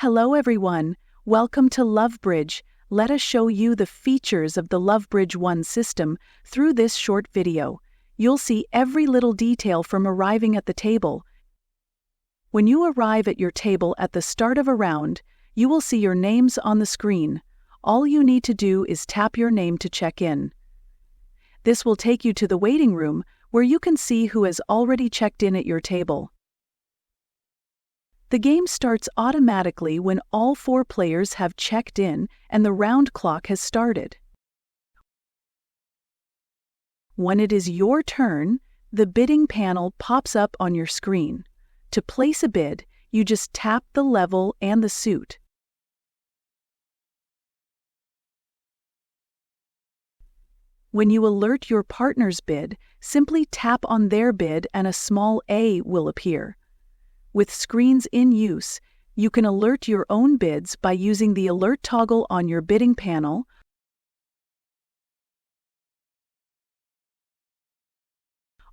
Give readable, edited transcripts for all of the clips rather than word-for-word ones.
Hello everyone, welcome to LoveBridge. Let us show you the features of the LoveBridge One system through this short video. You'll see every little detail from arriving at the table. When you arrive at your table at the start of a round, you will see your names on the screen. All you need to do is tap your name to check in. This will take you to the waiting room where you can see who has already checked in at your table. The game starts automatically when all 4 players have checked in and the round clock has started. When it is your turn, the bidding panel pops up on your screen. To place a bid, you just tap the level and the suit. When you alert your partner's bid, simply tap on their bid and a small A will appear. With screens in use, you can alert your own bids by using the alert toggle on your bidding panel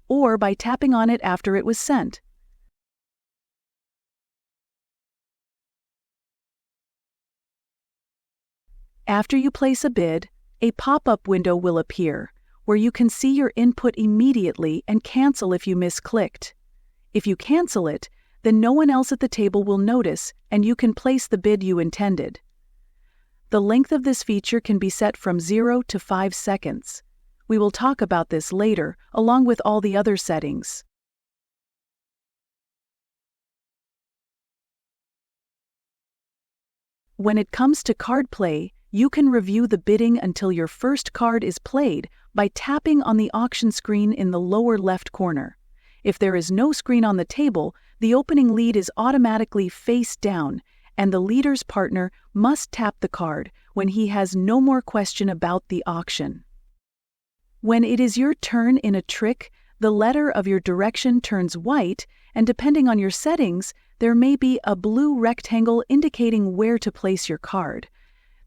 or by tapping on it after it was sent. After you place a bid, a pop-up window will appear, where you can see your input immediately and cancel if you misclicked. If you cancel it, then no one else at the table will notice and you can place the bid you intended. The length of this feature can be set from 0 to 5 seconds. We will talk about this later, along with all the other settings. When it comes to card play, you can review the bidding until your first card is played by tapping on the auction screen in the lower left corner. If there is no screen on the table, the opening lead is automatically face down, and the leader's partner must tap the card when he has no more question about the auction. When it is your turn in a trick, the letter of your direction turns white, and depending on your settings, there may be a blue rectangle indicating where to place your card.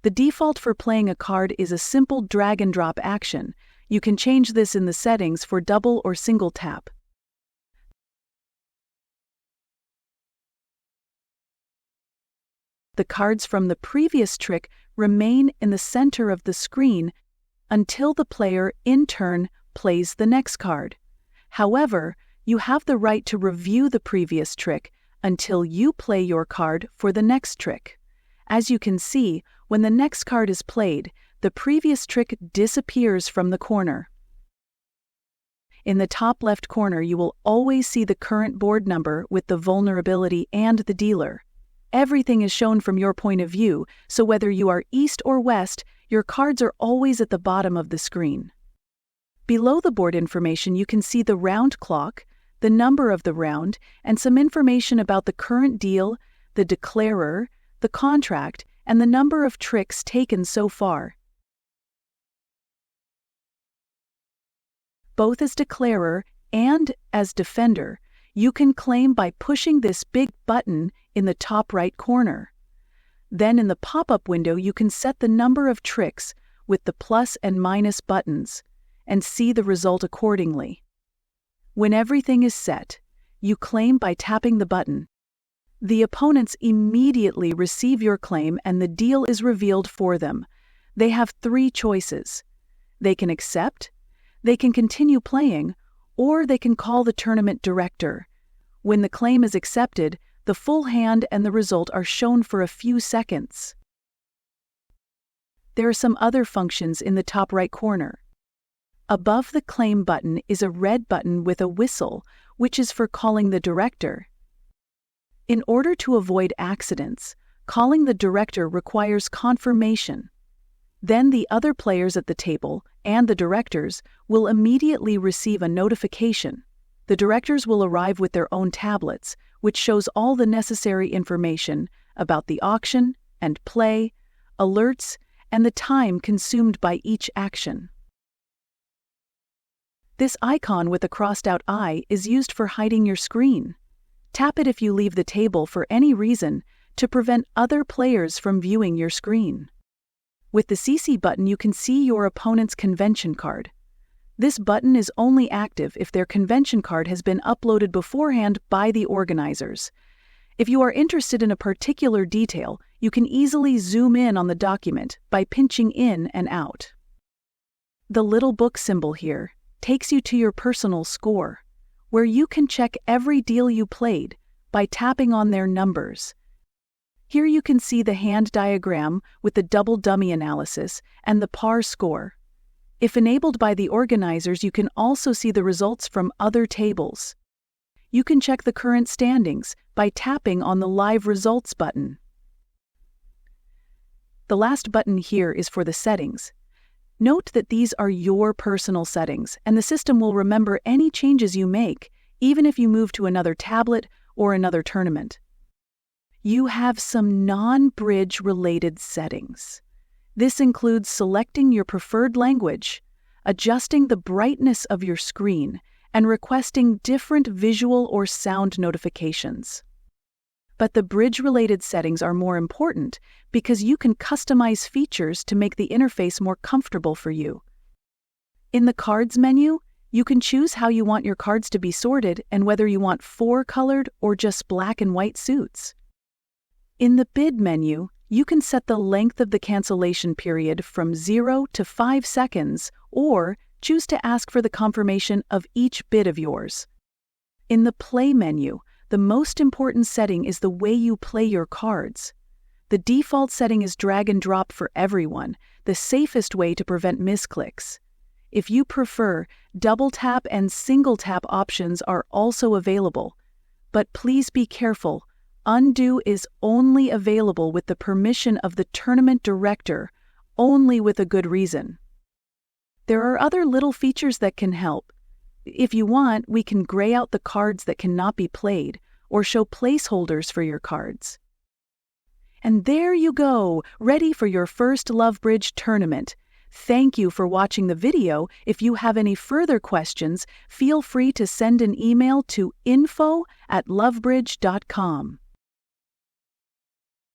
The default for playing a card is a simple drag and drop action. You can change this in the settings for double or single tap. The cards from the previous trick remain in the center of the screen until the player, in turn, plays the next card. However, you have the right to review the previous trick until you play your card for the next trick. As you can see, when the next card is played, the previous trick disappears from the corner. In the top left corner, you will always see the current board number with the vulnerability and the dealer. Everything is shown from your point of view, so whether you are east or west, your cards are always at the bottom of the screen. Below the board information, you can see the round clock, the number of the round, and some information about the current deal, the declarer, the contract, and the number of tricks taken so far. Both as declarer and as defender, you can claim by pushing this big button in the top right corner. Then in the pop-up window, you can set the number of tricks with the plus and minus buttons and see the result accordingly. When everything is set, you claim by tapping the button. The opponents immediately receive your claim and the deal is revealed for them. They have 3 choices. They can accept, they can continue playing, or they can call the tournament director. When the claim is accepted, the full hand and the result are shown for a few seconds. There are some other functions in the top right corner. Above the claim button is a red button with a whistle, which is for calling the director. In order to avoid accidents, calling the director requires confirmation. Then the other players at the table and the directors will immediately receive a notification. The directors will arrive with their own tablets, which shows all the necessary information about the auction and play, alerts, and the time consumed by each action. This icon with a crossed-out eye is used for hiding your screen. Tap it if you leave the table for any reason to prevent other players from viewing your screen. With the CC button, you can see your opponent's convention card. This button is only active if their convention card has been uploaded beforehand by the organizers. If you are interested in a particular detail, you can easily zoom in on the document by pinching in and out. The little book symbol here takes you to your personal score, where you can check every deal you played by tapping on their numbers. Here you can see the hand diagram with the double dummy analysis and the par score. If enabled by the organizers, you can also see the results from other tables. You can check the current standings by tapping on the Live Results button. The last button here is for the settings. Note that these are your personal settings, and the system will remember any changes you make, even if you move to another tablet or another tournament. You have some non-bridge related settings. This includes selecting your preferred language, adjusting the brightness of your screen, and requesting different visual or sound notifications. But the bridge-related settings are more important because you can customize features to make the interface more comfortable for you. In the Cards menu, you can choose how you want your cards to be sorted and whether you want 4-colored or just black and white suits. In the Bid menu, you can set the length of the cancellation period from 0 to 5 seconds or choose to ask for the confirmation of each bid of yours. In the Play menu, the most important setting is the way you play your cards. The default setting is drag and drop for everyone, the safest way to prevent misclicks. If you prefer, double tap and single tap options are also available. But please be careful. Undo is only available with the permission of the tournament director, only with a good reason. There are other little features that can help. If you want, we can gray out the cards that cannot be played, or show placeholders for your cards. And there you go, ready for your first LoveBridge tournament. Thank you for watching the video. If you have any further questions, feel free to send an email to info@lovebridge.com.